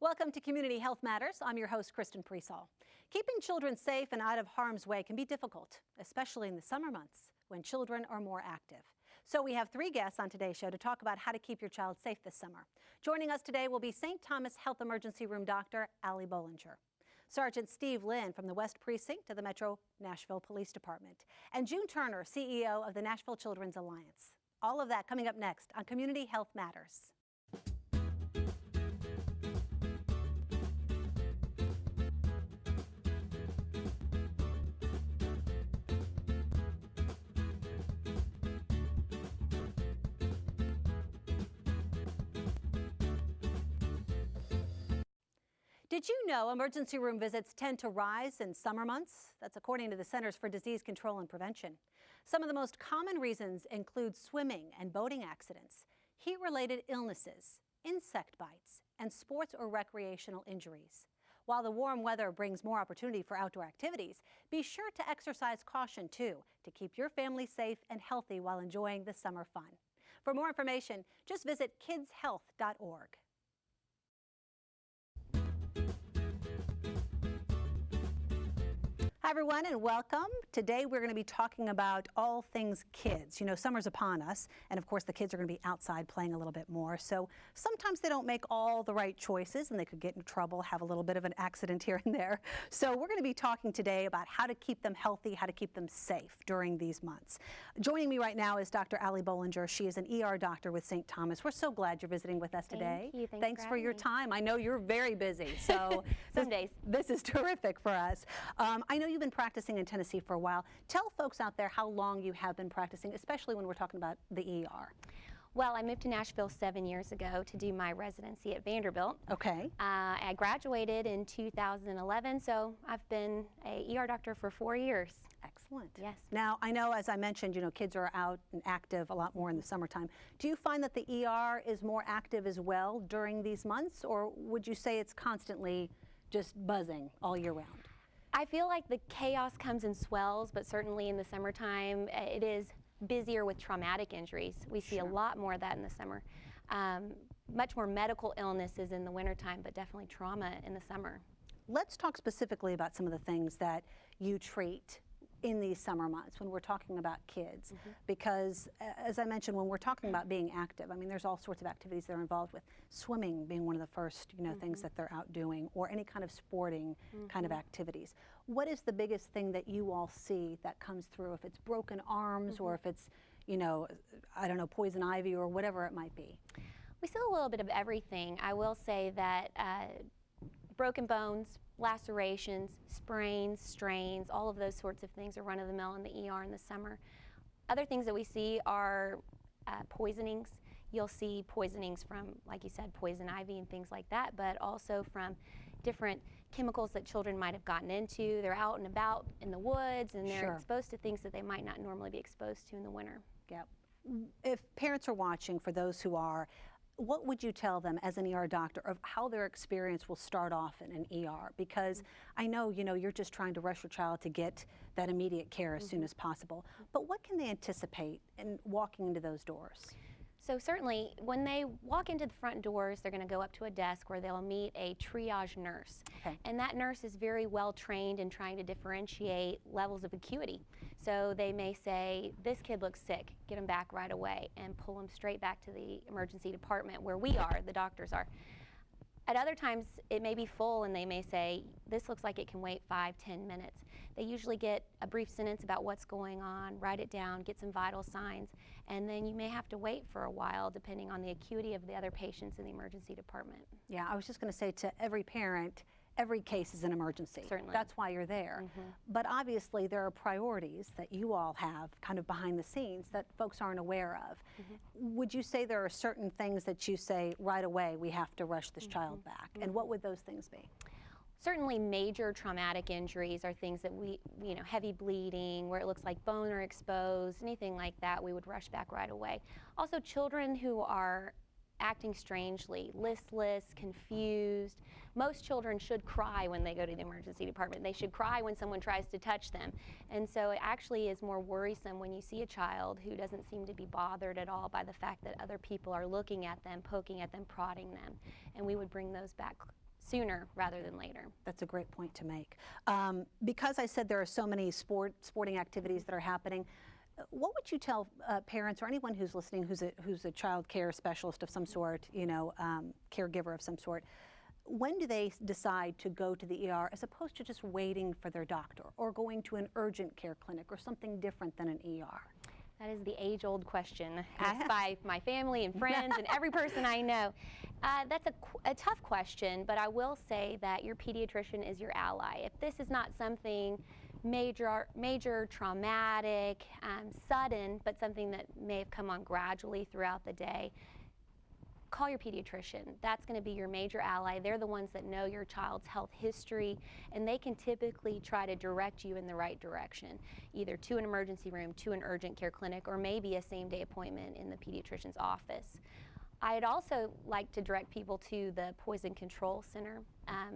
Welcome to Community Health Matters. I'm your host, Kristen Priesall. Keeping children safe and out of harm's way can be difficult, especially in the summer months when children are more active. So we have three guests on today's show to talk about how to keep your child safe this summer. Joining us today will be St. Thomas Health Emergency Room Doctor Allie Bollinger, Sergeant Linn from the West Precinct of the Metro Nashville Police Department, and June Turner, CEO of the Nashville Children's Alliance. All of that coming up next on Community Health Matters. Did you know emergency room visits tend to rise in summer months? That's according to the Centers for Disease Control and Prevention. Some of the most common reasons include swimming and boating accidents, heat-related illnesses, insect bites, and sports or recreational injuries. While the warm weather brings more opportunity for outdoor activities, be sure to exercise caution too to keep your family safe and healthy while enjoying the summer fun. For more information, just visit kidshealth.org. Hi everyone and welcome. Today we're going to be talking about all things kids. You know, summer's upon us and of course the kids are going to be outside playing a little bit more. So sometimes they don't make all the right choices and they could get in trouble, have a little bit of an accident here and there. So we're going to be talking today about how to keep them healthy, how to keep them safe during these months. Joining me right now is Dr. Allie Bollinger. She is an ER doctor with St. Thomas. We're so glad you're visiting with us today. Thank you. Thanks for your time. I know you're very busy. So Some days. This is terrific for us. I know you've been practicing in Tennessee for a while. Tell folks out there how long you have been practicing, especially when we're talking about the ER. Well, I moved to Nashville 7 years ago to do my residency at Vanderbilt. Okay. I graduated in 2011, so I've been a ER doctor for 4 years. Excellent. Yes. Now, I know, as I mentioned, you know, kids are out and active a lot more in the summertime. Do you find that the ER is more active as well during these months, or would you say it's constantly just buzzing all year round? I feel like the chaos comes in swells, but certainly in the summertime, it is busier with traumatic injuries. We see a lot more of that in the summer. Much more medical illnesses in the wintertime, but definitely trauma in the summer. Let's talk specifically about some of the things that you treat in these summer months when we're talking about kids, because as I mentioned, when we're talking about being active, I mean, there's all sorts of activities they're involved with. Swimming being one of the first, you know, things that they're out doing, or any kind of sporting kind of activities. What is the biggest thing that you all see that comes through, if it's broken arms or if it's, you know, I don't know, poison ivy or whatever it might be? We see a little bit of everything. I will say that broken bones, lacerations, sprains, strains, all of those sorts of things are run-of-the-mill in the ER in the summer. Other things that we see are poisonings. You'll see poisonings from, like you said, poison ivy and things like that, but also from different chemicals that children might have gotten into. They're out and about in the woods and they're exposed to things that they might not normally be exposed to in the winter. Yep. If parents are watching, for those who are, what would you tell them as an ER doctor of how their experience will start off in an ER? Because I know, you know, you're just trying to rush your child to get that immediate care as soon as possible. But what can they anticipate in walking into those doors? So certainly, when they walk into the front doors, they're going to go up to a desk where they'll meet a triage nurse. Okay. And that nurse is very well trained in trying to differentiate levels of acuity. So they may say, this kid looks sick, get him back right away, and pull him straight back to the emergency department where we are, the doctors are. At other times, it may be full and they may say, this looks like it can wait 5-10 minutes. They usually get a brief sentence about what's going on, write it down, get some vital signs, and then you may have to wait for a while depending on the acuity of the other patients in the emergency department. Yeah, I was just going to say to every parent, every case is an emergency. Certainly. That's why you're there. But obviously there are priorities that you all have kind of behind the scenes that folks aren't aware of. Would you say there are certain things that you say right away, we have to rush this child back? And what would those things be? Certainly major traumatic injuries are things that we, you know, heavy bleeding, where it looks like bone are exposed, anything like that, we would rush back right away. Also children who are acting strangely, listless, confused. Most children should cry when they go to the emergency department. They should cry when someone tries to touch them. And so it actually is more worrisome when you see a child who doesn't seem to be bothered at all by the fact that other people are looking at them, poking at them, prodding them. And we would bring those back sooner rather than later. That's a great point to make. Because I said there are so many sporting activities that are happening, what would you tell parents or anyone who's listening who's a child care specialist of some sort, caregiver of some sort? When do they decide to go to the ER as opposed to just waiting for their doctor or going to an urgent care clinic or something different than an ER? That is the age-old question asked by my family and friends and every person I know. That's a tough question, but I will say that your pediatrician is your ally. If this is not something major traumatic, sudden, but something that may have come on gradually throughout the day, call your pediatrician. That's going to be your major ally. They're the ones that know your child's health history, and they can typically try to direct you in the right direction, either to an emergency room, to an urgent care clinic, or maybe a same-day appointment in the pediatrician's office. I'd also like to direct people to the Poison Control Center.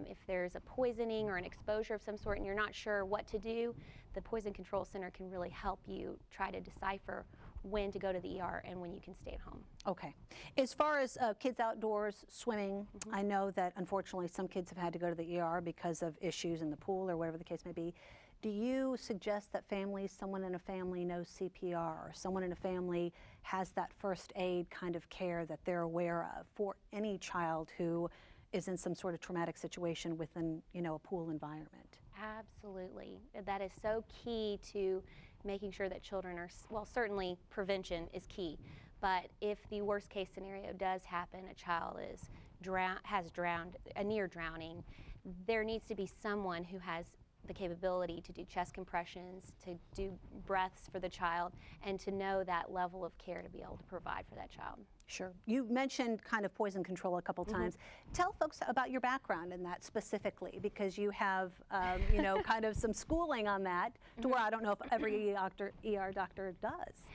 If there's a poisoning or an exposure of some sort and you're not sure what to do, the Poison Control Center can really help you try to decipher when to go to the ER and when you can stay at home. Okay. As far as kids outdoors swimming, I know that unfortunately some kids have had to go to the ER because of issues in the pool or whatever the case may be. Do you suggest that someone in a family knows CPR or someone in a family has that first aid kind of care that they're aware of for any child who is in some sort of traumatic situation within, a pool environment? Absolutely. That is so key to making sure that children are, well, certainly prevention is key, but if the worst case scenario does happen, a child has drowned, a near drowning, there needs to be someone who has the capability to do chest compressions, to do breaths for the child, and to know that level of care to be able to provide for that child. Sure. You mentioned kind of poison control a couple times. Tell folks about your background in that specifically, because you have, kind of some schooling on that to where I don't know if every ER doctor does.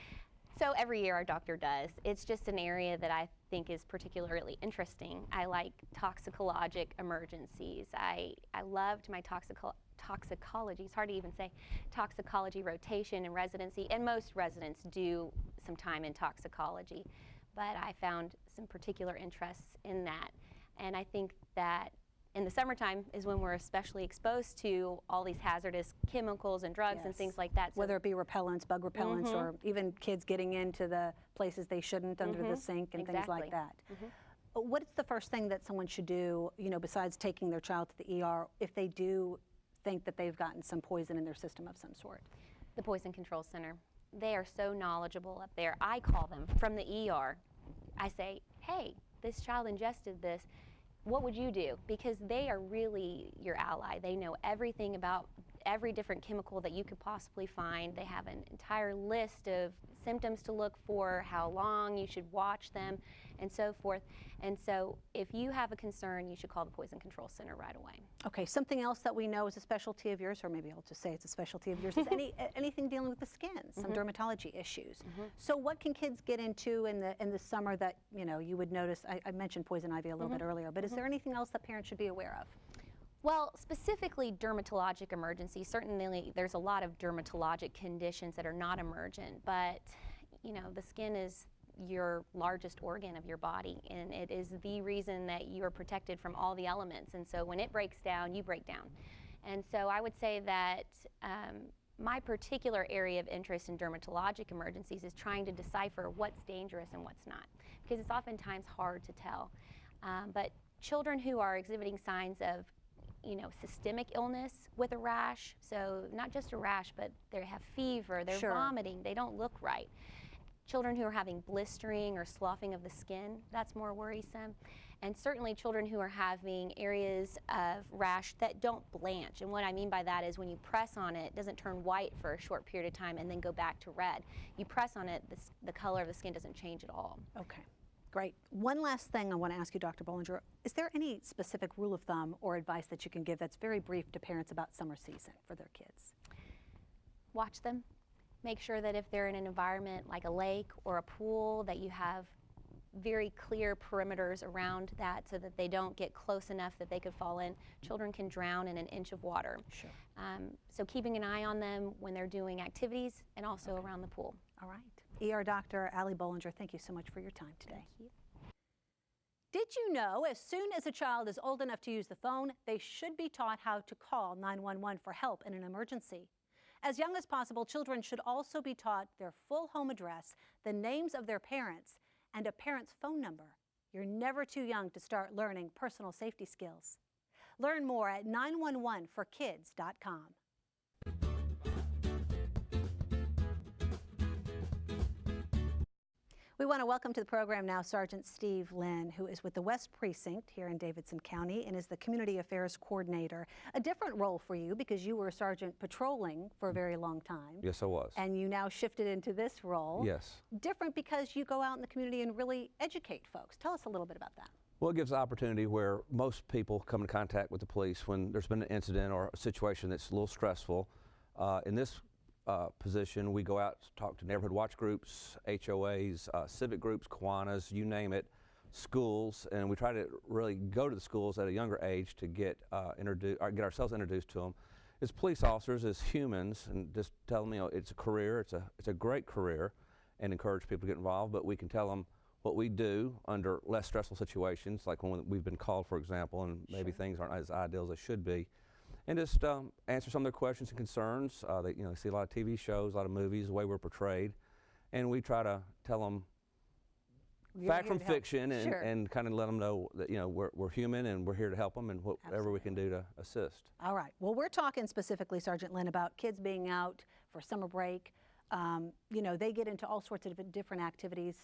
So every ER doctor does. It's just an area that I think is particularly interesting. I like toxicologic emergencies. I loved my toxicology, it's hard to even say, toxicology rotation and residency, and most residents do some time in toxicology, but I found some particular interests in that. And I think that in the summertime is when we're especially exposed to all these hazardous chemicals and drugs and things like that. So whether it be repellents, bug repellents, or even kids getting into the places they shouldn't under the sink and things like that. What is the first thing that someone should do, besides taking their child to the ER if they do think that they've gotten some poison in their system of some sort? The Poison Control Center. They are so knowledgeable up there. I call them from the ER. I say, hey, this child ingested this. What would you do? Because they are really your ally. They know everything about every different chemical that you could possibly find. They have an entire list of symptoms to look for, how long you should watch them, and so forth. And so if you have a concern, you should call the Poison Control Center right away. Okay, something else that we know is a specialty of yours, or maybe I'll just say it's a specialty of yours, is anything dealing with the skin, some dermatology issues. So what can kids get into in the summer that, you would notice? I mentioned poison ivy a little bit earlier, but is there anything else that parents should be aware of? Well, specifically dermatologic emergencies, certainly there's a lot of dermatologic conditions that are not emergent, but the skin is your largest organ of your body, and it is the reason that you are protected from all the elements, and so when it breaks down, you break down. And so I would say that my particular area of interest in dermatologic emergencies is trying to decipher what's dangerous and what's not, because it's oftentimes hard to tell. But children who are exhibiting signs of systemic illness with a rash, so not just a rash, but they have fever, they're vomiting, they don't look right. Children who are having blistering or sloughing of the skin, that's more worrisome. And certainly children who are having areas of rash that don't blanch. And what I mean by that is when you press on it, it doesn't turn white for a short period of time and then go back to red. You press on it, the color of the skin doesn't change at all. Okay. Great. One last thing I want to ask you, Dr. Bollinger. Is there any specific rule of thumb or advice that you can give that's very brief to parents about summer season for their kids? Watch them. Make sure that if they're in an environment like a lake or a pool, that you have very clear perimeters around that so that they don't get close enough that they could fall in. Children can drown in an inch of water. Sure. So keeping an eye on them when they're doing activities and also around the pool. All right. ER Dr. Bollinger, thank you so much for your time today. Thank you. Did you know as soon as a child is old enough to use the phone, they should be taught how to call 911 for help in an emergency? As young as possible, children should also be taught their full home address, the names of their parents, and a parent's phone number. You're never too young to start learning personal safety skills. Learn more at 911forkids.com. We want to welcome to the program now Sergeant Steve Linn, who is with the West Precinct here in Davidson County and is the Community Affairs Coordinator. A different role for you because you were a sergeant patrolling for a very long time. Yes, I was. And you now shifted into this role. Yes. Different because you go out in the community and really educate folks. Tell us a little bit about that. Well, it gives the opportunity where most people come in contact with the police when there's been an incident or a situation that's a little stressful. In this position, we go out to talk to neighborhood watch groups, HOAs, civic groups, Kiwanis, you name it, schools, and we try to really go to the schools at a younger age to get get ourselves introduced to them as police officers, as humans, and just tell them, you know, it's a career, it's a great career, and encourage people to get involved. But we can tell them what we do under less stressful situations, like when we've been called, for example, and maybe things aren't as ideal as they should be. And just answer some of their questions and concerns. They see a lot of TV shows, a lot of movies, the way we're portrayed, and we try to tell them fact from fiction and kind of let them know that we're human and we're here to help them and whatever we can do to assist. All right. Well, we're talking specifically, Sergeant Linn, about kids being out for summer break. They get into all sorts of different activities.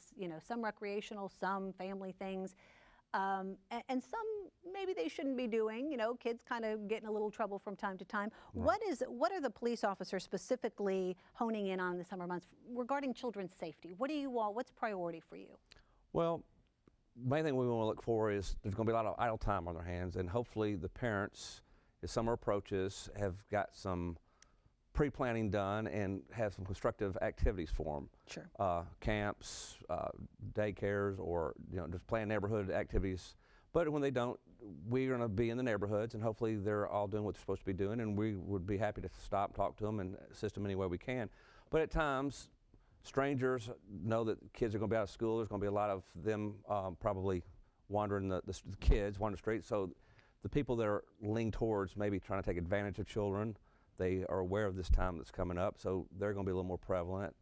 Some recreational, some family things. And some maybe they shouldn't be doing, kids kind of get in a little trouble from time to time. Right. What are the police officers specifically honing in on in the summer months regarding children's safety? What's priority for you? Well, the main thing we want to look for is there's going to be a lot of idle time on their hands, and hopefully the parents, as summer approaches, have got some pre-planning done and have some constructive activities for them. Sure. Camps, daycares, or just plan neighborhood activities. But when they don't, we're going to be in the neighborhoods, and hopefully they're all doing what they're supposed to be doing, and we would be happy to stop, talk to them, and assist them any way we can. But at times, strangers know that kids are going to be out of school. There's going to be a lot of them probably wandering the kids, wandering the streets. So the people that are leaning towards maybe trying to take advantage of children, they are aware of this time that's coming up, so they're going to be a little more prevalent.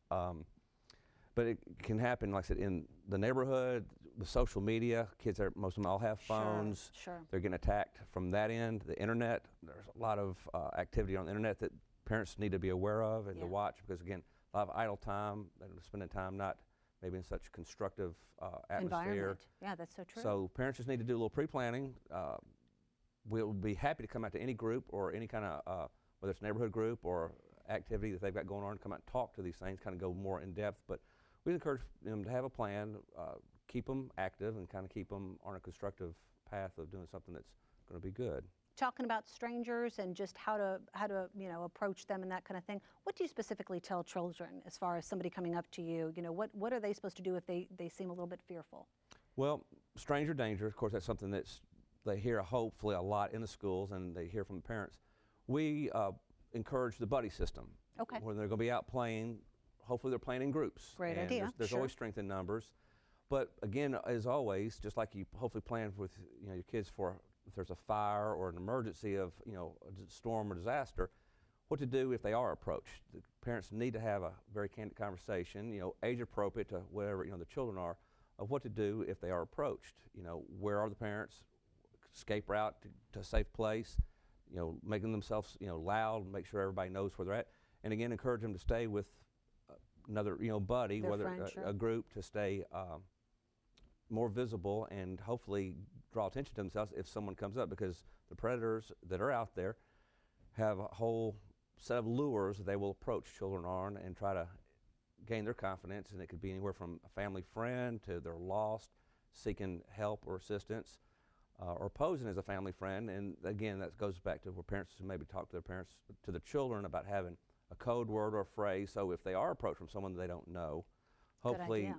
But it can happen, like I said, in the neighborhood, with social media. Kids, most of them all have phones. Sure. They're getting attacked from that end. The internet, there's a lot of activity on the internet that parents need to be aware of and to watch, because again, a lot of idle time, they're spending time not maybe in such constructive atmosphere. Yeah, that's so true. So parents just need to do a little pre-planning. We'll be happy to come out to any group or any kind of whether it's a neighborhood group or activity that they've got going on, come out and talk to these things, kind of go more in depth. But we encourage them to have a plan, keep them active, and kind of keep them on a constructive path of doing something that's going to be good. Talking about strangers and just how to approach them and that kind of thing. What do you specifically tell children as far as somebody coming up to you? What are they supposed to do if they seem a little bit fearful? Well, stranger danger, of course, that's something they hear hopefully a lot in the schools, and they hear from the parents. We encourage the buddy system. Okay. When they're going to be out playing, hopefully they're playing in groups. Great idea. There's always strength in numbers. But again, as always, just like you hopefully plan with your kids for if there's a fire or an emergency of a storm or disaster, what to do if they are approached. The parents need to have a very candid conversation, age appropriate to whatever the children are, of what to do if they are approached. Where are the parents? Escape route to a safe place. Making themselves, loud, make sure everybody knows where they're at. And again, encourage them to stay with another, buddy, their whether friend, a group, to stay more visible and hopefully draw attention to themselves if someone comes up, because the predators that are out there have a whole set of lures that they will approach children on and try to gain their confidence. And it could be anywhere from a family friend to they're lost, seeking help or assistance. Or posing as a family friend, and again, that goes back to where parents maybe talk to their parents, to the children, about having a code word or a phrase. So if they are approached from someone they don't know, hopefully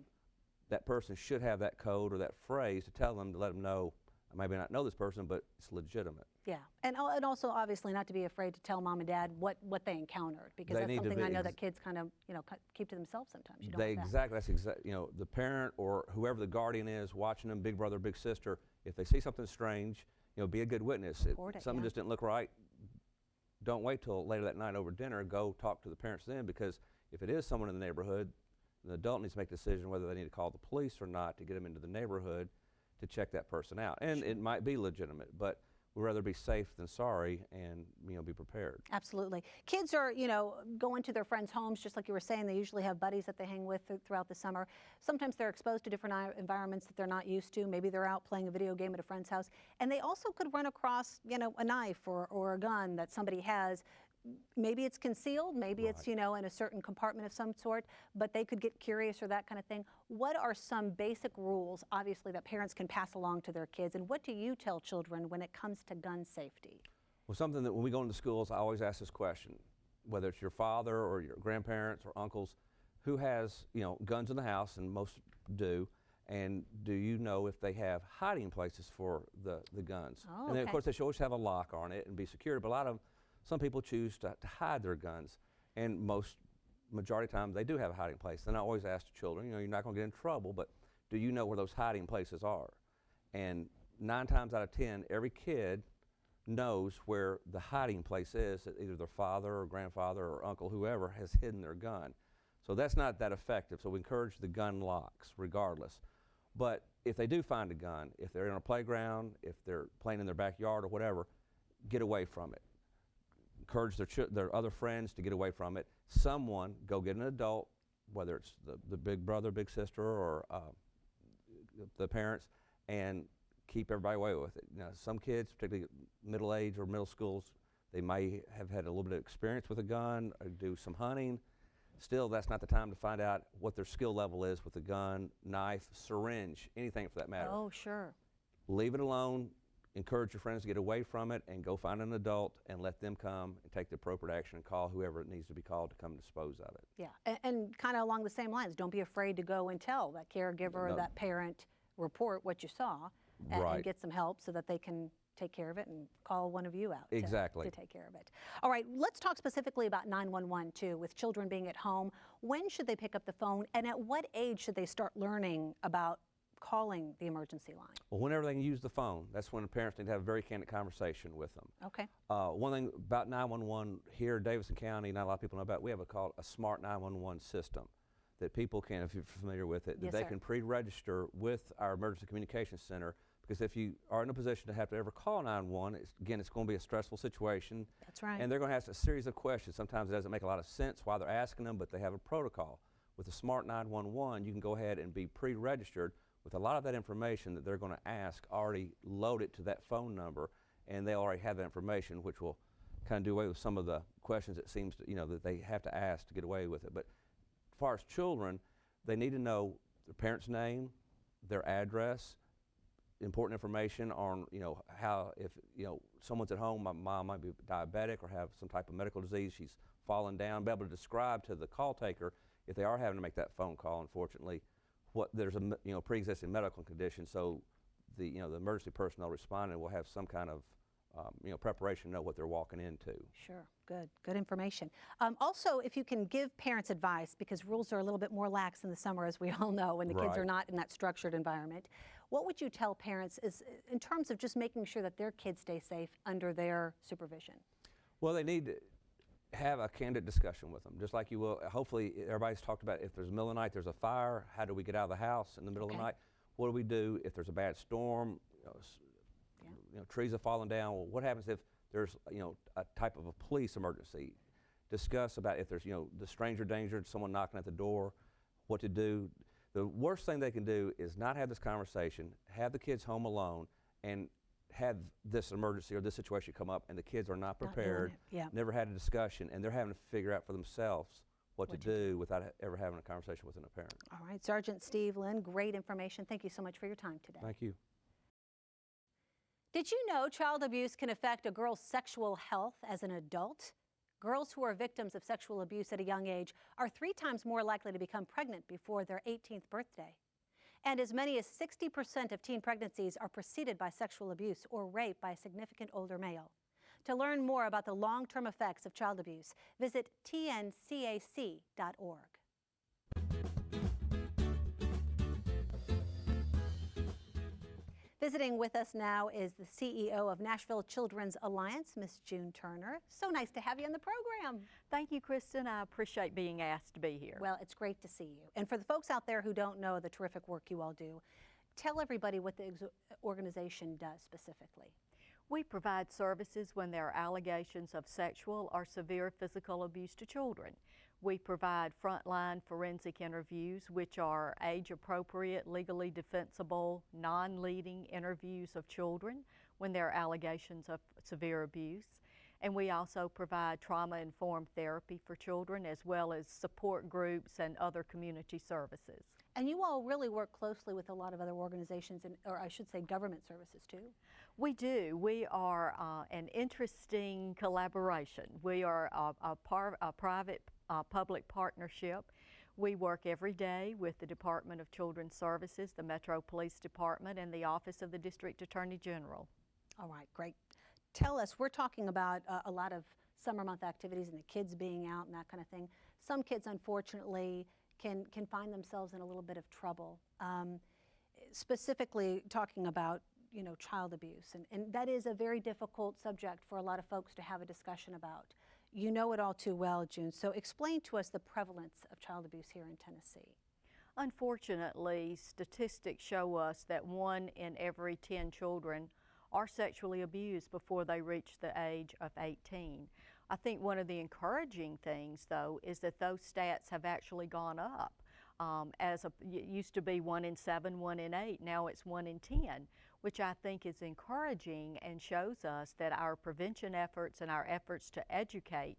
that person should have that code or that phrase to tell them, to let them know I maybe not know this person, but it's legitimate. Yeah, and also obviously not to be afraid to tell mom and dad what they encountered, because They that's need to something be I know that kids kind of, you know, keep to themselves sometimes. You don't They want that. exactly, that's exactly, you know, the parent or whoever the guardian is watching them, big brother, big sister, if they see something strange, you know, be a good witness. Report it, Something yeah. just didn't look right, don't wait till later that night over dinner, go talk to the parents then, because if it is someone in the neighborhood, the adult needs to make a decision whether they need to call the police or not to get them into the neighborhood to check that person out. And it might be legitimate, but we'd rather be safe than sorry, and, you know, be prepared. Absolutely. Kids are, you know, going to their friends' homes, just like you were saying. They usually have buddies that they hang with throughout the summer. Sometimes they're exposed to different environments that they're not used to. Maybe they're out playing a video game at a friend's house, and they also could run across, you know, a knife or a gun that somebody has. Maybe it's concealed, maybe it's, you know, in a certain compartment of some sort, but they could get curious or that kind of thing. What are some basic rules, obviously, that parents can pass along to their kids, and what do you tell children when it comes to gun safety? Well, something that when we go into schools, I always ask this question, whether it's your father or your grandparents or uncles, who has, you know, guns in the house, and most do, and do you know if they have hiding places for the guns? Oh, and then, of okay. course, they should always have a lock on it and be secured, but a lot of some people choose to hide their guns, and majority of the time they do have a hiding place. And I always ask the children, you know, you're not going to get in trouble, but do you know where those hiding places are? And 9 times out of 10, every kid knows where the hiding place is that either their father or grandfather or uncle, whoever, has hidden their gun. So that's not that effective. So we encourage the gun locks regardless. But if they do find a gun, if they're in a playground, if they're playing in their backyard or whatever, get away from it. Encourage their other friends to get away from it. Someone, go get an adult, whether it's the big brother, big sister, or the parents, and keep everybody away with it. Now, some kids, particularly middle age or middle schools, they may have had a little bit of experience with a gun or do some hunting. Still, that's not the time to find out what their skill level is with a gun, knife, syringe, anything for that matter. Oh, sure. Leave it alone. Encourage your friends to get away from it and go find an adult and let them come and take the appropriate action and call whoever it needs to be called to come dispose of it. Yeah, and kind of along the same lines, don't be afraid to go and tell that caregiver or that parent, report what you saw, and get some help so that they can take care of it and call one of you out to take care of it. All right, let's talk specifically about 911 too, with children being at home. When should they pick up the phone, and at what age should they start learning about calling the emergency line? Well, whenever they can use the phone, that's when the parents need to have a very candid conversation with them. Okay. One thing about 911 here in Davidson County, not a lot of people know about, we have called a smart 911 system that people can, if you're familiar with it, that they can pre-register with our emergency communications center, because if you are in a position to have to ever call 911, again, it's going to be a stressful situation. That's right. And they're going to ask a series of questions. Sometimes it doesn't make a lot of sense why they're asking them, but they have a protocol. With the smart 911, you can go ahead and be pre-registered with a lot of that information that they're going to ask already loaded to that phone number, and they already have that information, which will kind of do away with some of the questions it seems to, you know, that they have to ask to get away with it. But as far as children, they need to know their parent's name, their address, important information on, you know, how, if, you know, someone's at home, my mom might be diabetic or have some type of medical disease, she's fallen down, be able to describe to the call taker, if they are having to make that phone call, unfortunately, what there's a, you know, pre-existing medical condition, so the, you know, the emergency personnel responding will have some kind of you know, preparation to know what they're walking into. Sure, good information. Also, if you can give parents advice, because rules are a little bit more lax in the summer, as we all know, when the kids are not in that structured environment. What would you tell parents is in terms of just making sure that their kids stay safe under their supervision? Well, they need to have a candid discussion with them, just like you will. Hopefully, everybody's talked about if there's a middle of the night, there's a fire, how do we get out of the house in the middle of the night? What do we do if there's a bad storm? You know, trees have fallen down. Well, what happens if there's, you know, a type of a police emergency? Discuss about if there's, you know, the stranger danger, someone knocking at the door, what to do. The worst thing they can do is not have this conversation, have the kids home alone, and have this emergency or this situation come up, and the kids are not prepared, never had a discussion, and they're having to figure out for themselves what to do without ever having a conversation with a parent. All right, Sergeant Steve, Linn, great information. Thank you so much for your time today. Thank you. Did you know child abuse can affect a girl's sexual health as an adult? Girls who are victims of sexual abuse at a young age are 3 times more likely to become pregnant before their 18th birthday. And as many as 60% of teen pregnancies are preceded by sexual abuse or rape by a significant older male. To learn more about the long-term effects of child abuse, visit tncac.org. Visiting with us now is the CEO of Nashville Children's Alliance, Miss June Turner. So nice to have you on the program. Thank you, Kristen. I appreciate being asked to be here. Well, it's great to see you. And for the folks out there who don't know the terrific work you all do, tell everybody what the organization does specifically. We provide services when there are allegations of sexual or severe physical abuse to children. We provide frontline forensic interviews, which are age-appropriate, legally defensible, non-leading interviews of children when there are allegations of severe abuse. And we also provide trauma-informed therapy for children, as well as support groups and other community services. And you all really work closely with a lot of other organizations, or I should say government services too. We do. We are an interesting collaboration. We are a private public partnership. We work every day with the Department of Children's Services, the Metro Police Department, and the Office of the District Attorney General. All right, great. Tell us, we're talking about a lot of summer month activities and the kids being out and that kind of thing. Some kids, unfortunately, can find themselves in a little bit of trouble. Specifically talking about, you know, child abuse, and that is a very difficult subject for a lot of folks to have a discussion about. You know it all too well, June, so explain to us the prevalence of child abuse here in Tennessee. Unfortunately, statistics show us that 1 in every 10 children are sexually abused before they reach the age of 18. I think one of the encouraging things, though, is that those stats have actually gone up. It used to be 1 in 7, 1 in 8, now it's 1 in 10, which I think is encouraging and shows us that our prevention efforts and our efforts to educate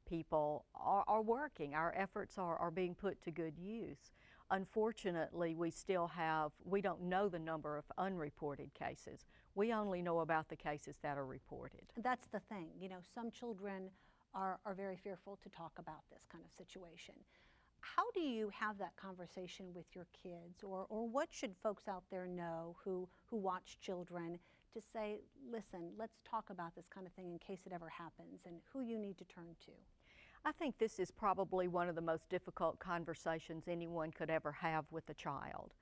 people are working. Our efforts are being put to good use. Unfortunately, we don't know the number of unreported cases. We only know about the cases that are reported. That's the thing, you know, some children are very fearful to talk about this kind of situation. How do you have that conversation with your kids, or what should folks out there know who watch children to say, listen, let's talk about this kind of thing in case it ever happens, and who you need to turn to? I think this is probably one of the most difficult conversations anyone could ever have with a child.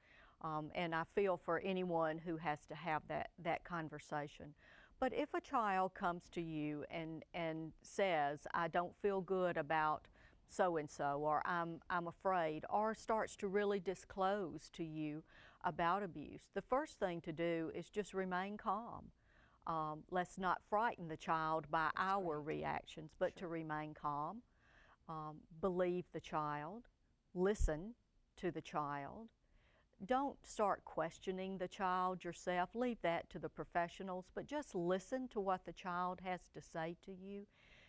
And I feel for anyone who has to have that conversation. But if a child comes to you and says, I don't feel good about so-and-so, or I'm afraid, or starts to really disclose to you about abuse, the first thing to do is just remain calm. Let's not frighten the child by our reactions, but to remain calm, believe the child, listen to the child. Don't start questioning the child yourself. Leave that to the professionals, but just listen to what the child has to say to you,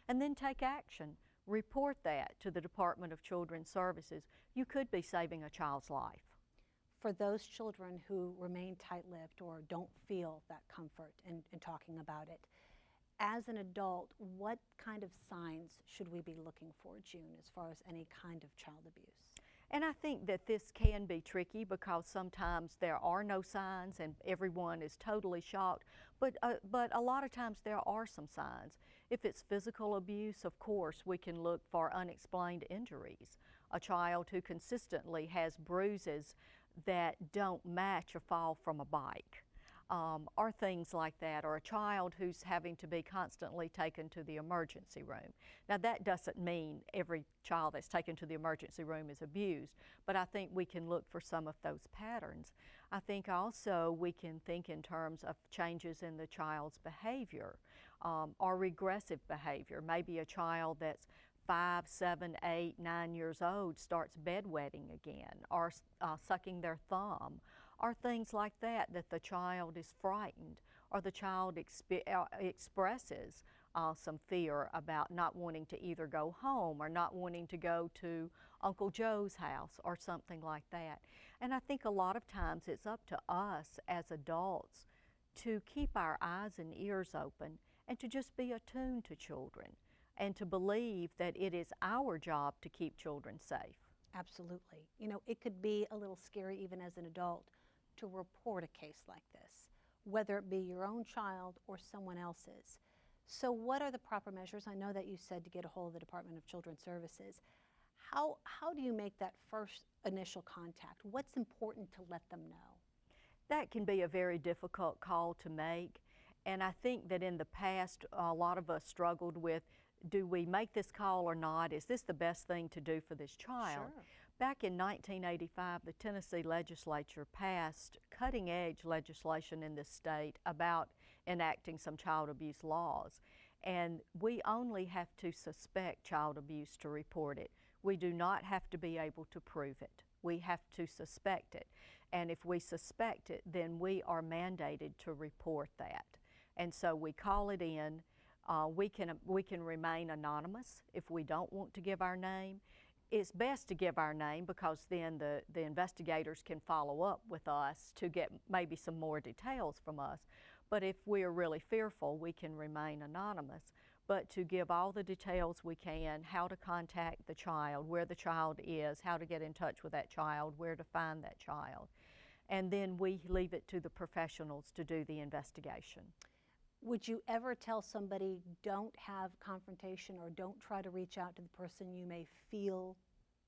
and then take action. Report that to the Department of Children's Services. You could be saving a child's life. For those children who remain tight-lipped or don't feel that comfort in talking about it, as an adult, what kind of signs should we be looking for, June, as far as any kind of child abuse? And I think that this can be tricky because sometimes there are no signs and everyone is totally shocked, but a lot of times there are some signs. If it's physical abuse, of course, we can look for unexplained injuries. A child who consistently has bruises that don't match a fall from a bike, or things like that, or a child who's having to be constantly taken to the emergency room. Now, that doesn't mean every child that's taken to the emergency room is abused, but I think we can look for some of those patterns. I think also we can think in terms of changes in the child's behavior, or regressive behavior. Maybe a child that's 5, 7, 8, 9 years old starts bedwetting again, or sucking their thumb, or things like that, that the child is frightened, or the child expresses some fear about not wanting to either go home or not wanting to go to Uncle Joe's house or something like that. And I think a lot of times it's up to us as adults to keep our eyes and ears open and to just be attuned to children and to believe that it is our job to keep children safe. Absolutely. You know, it could be a little scary even as an adult to report a case like this, whether it be your own child or someone else's. So what are the proper measures? I know that you said to get a hold of the Department of Children's Services. How do you make that first initial contact? What's important to let them know? That can be a very difficult call to make, and I think that in the past a lot of us struggled with, do we make this call or not? Is this the best thing to do for this child? Sure. Back in 1985, the Tennessee legislature passed cutting-edge legislation in this state about enacting some child abuse laws, and we only have to suspect child abuse to report it. We do not have to be able to prove it. We have to suspect it, and if we suspect it, then we are mandated to report that. And so we call it in. We can remain anonymous if we don't want to give our name. It's best to give our name because then the investigators can follow up with us to get maybe some more details from us. But if we're really fearful, we can remain anonymous. But to give all the details we can, how to contact the child, where the child is, how to get in touch with that child, where to find that child. And then we leave it to the professionals to do the investigation. Would you ever tell somebody, don't have confrontation or don't try to reach out to the person you may feel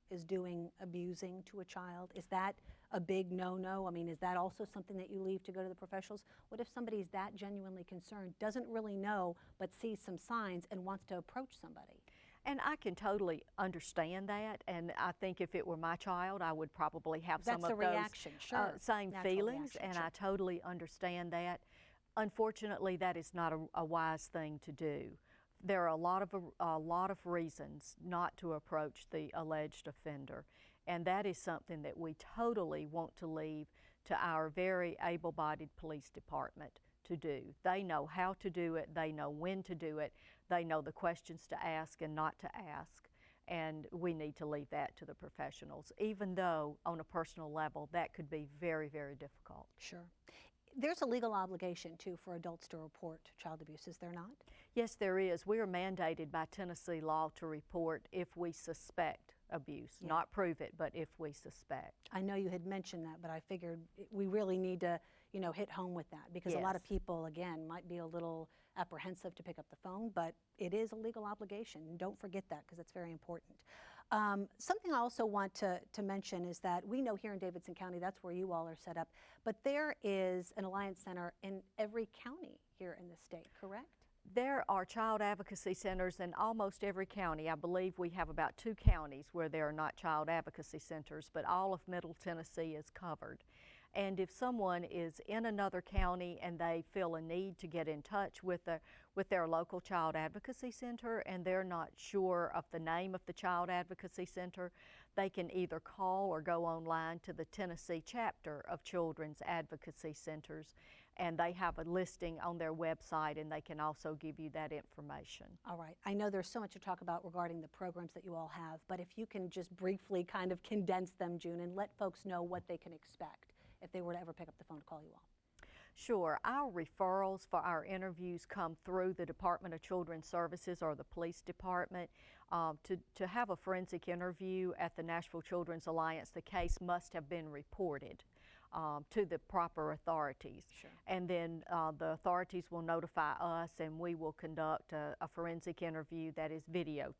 is doing abusing to a child? Is that a big no-no? I mean, is that also something that you leave to go to the professionals? What if somebody's that genuinely concerned, doesn't really know, but sees some signs and wants to approach somebody? And I can totally understand that, and I think if it were my child, I would probably have some of those reaction, sure. same Natural feelings, reaction, and sure. I totally understand that. Unfortunately, that is not a wise thing to do. There are a lot of reasons not to approach the alleged offender, and that is something that we totally want to leave to our very able-bodied police department to do. They know how to do it, they know when to do it, they know the questions to ask and not to ask, and we need to leave that to the professionals, even though on a personal level that could be very, very difficult. Sure. There's a legal obligation, too, for adults to report child abuse, is there not? Yes, there is. We are mandated by Tennessee law to report if we suspect abuse, not prove it, but if we suspect. I know you had mentioned that, but I figured we really need to, you know, hit home with that because a lot of people, again, might be a little apprehensive to pick up the phone, but it is a legal obligation. Don't forget that because it's very important. Something I also want to mention is that we know here in Davidson County, that's where you all are set up, but there is an Alliance Center in every county here in the state, correct? There are child advocacy centers in almost every county. I believe we have about 2 counties where there are not child advocacy centers, but all of Middle Tennessee is covered. And if someone is in another county and they feel a need to get in touch with their local child advocacy center and they're not sure of the name of the child advocacy center, they can either call or go online to the Tennessee chapter of Children's Advocacy Centers, and they have a listing on their website and they can also give you that information. All right. I know there's so much to talk about regarding the programs that you all have, but if you can just briefly kind of condense them, June, and let folks know what they can expect if they were to ever pick up the phone to call you all. Sure. Our referrals for our interviews come through the Department of Children's Services or the police department. To have a forensic interview at the Nashville Children's Alliance, the case must have been reported to the proper authorities. Sure. And then the authorities will notify us and we will conduct a forensic interview that is videotaped.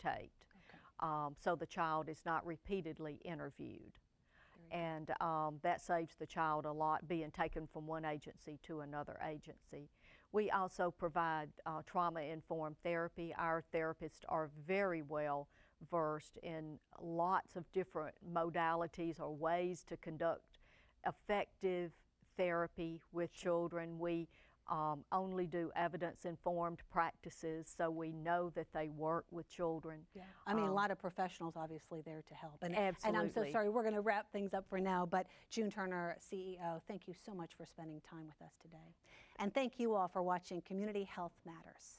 Okay. So the child is not repeatedly interviewed. And that saves the child a lot being taken from one agency to another agency. We also provide trauma-informed therapy. Our therapists are very well versed in lots of different modalities or ways to conduct effective therapy with children. We only do evidence-informed practices, so we know that they work with children. Yeah. I mean, a lot of professionals obviously there to help. And, absolutely. And I'm so sorry, we're going to wrap things up for now, but June Turner, CEO, thank you so much for spending time with us today. And thank you all for watching Community Health Matters.